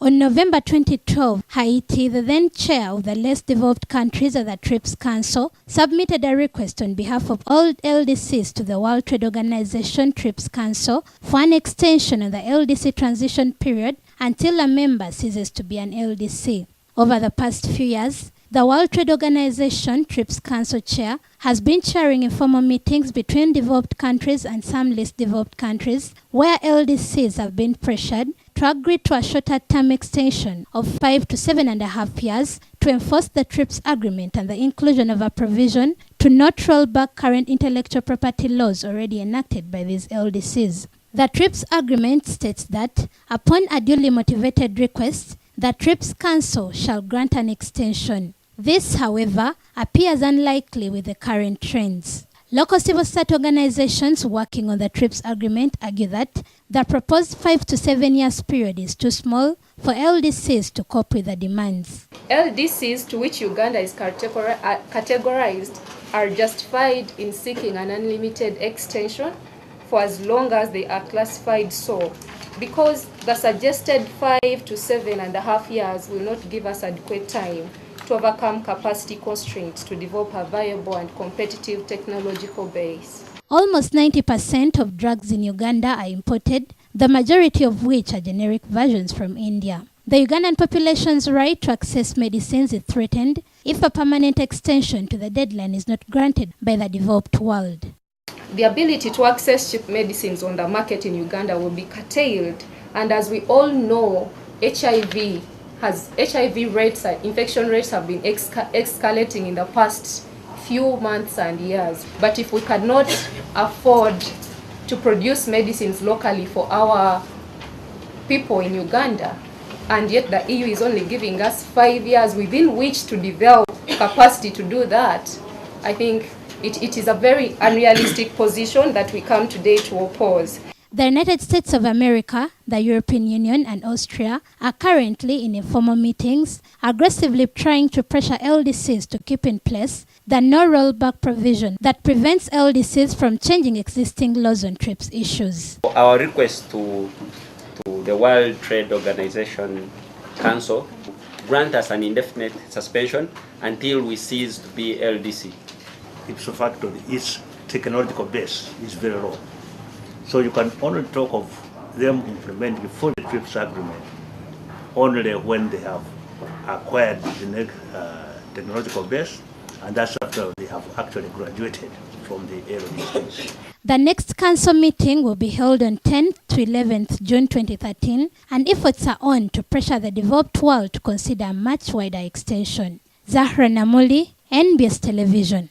On November 2012, Haiti, the then chair of the less developed countries of the TRIPS Council, submitted a request on behalf of all LDCs to the World Trade Organization TRIPS Council for an extension of the LDC transition period until a member ceases to be an LDC. Over the past few years, the World Trade Organization TRIPS Council chair has been chairing informal meetings between developed countries and some less developed countries where LDCs have been pressured to agree to a shorter term extension of 5 to 7.5 years to enforce the TRIPS agreement and the inclusion of a provision to not roll back current intellectual property laws already enacted by these LDCs. The TRIPS agreement states that upon a duly motivated request, the TRIPS Council shall grant an extension. This, however, appears unlikely with the current trends. Local civil society organizations working on the TRIPS agreement argue that the proposed 5 to 7 years period is too small for LDCs to cope with the demands. LDCs to which Uganda is categorized are justified in seeking an unlimited extension for as long as they are classified so, because the suggested 5 to 7.5 years will not give us adequate time to overcome capacity constraints to develop a viable and competitive technological base. Almost 90% of drugs in Uganda are imported, the majority of which are generic versions from India. The Ugandan population's right to access medicines is threatened if a permanent extension to the deadline is not granted by the developed world. The ability to access cheap medicines on the market in Uganda will be curtailed, and as we all know, HIV rates and infection rates have been escalating in the past few months and years. But if we cannot afford to produce medicines locally for our people in Uganda, and yet the EU is only giving us 5 years within which to develop capacity to do that, I think it is a very unrealistic position that we come today to oppose. The United States of America, the European Union, and Austria are currently in informal meetings, aggressively trying to pressure LDCs to keep in place the no rollback provision that prevents LDCs from changing existing laws on TRIPS issues. Our request to the World Trade Organization Council grant us an indefinite suspension until we cease to be LDC. Ipso facto, its technological base is very low. So you can only talk of them implementing full TRIPS agreement only when they have acquired the technological base, and that's after they have actually graduated from the LDCs. The next council meeting will be held on 10th to 11th June 2013, and efforts are on to pressure the developed world to consider a much wider extension. Zahra Namuli, NBS Television.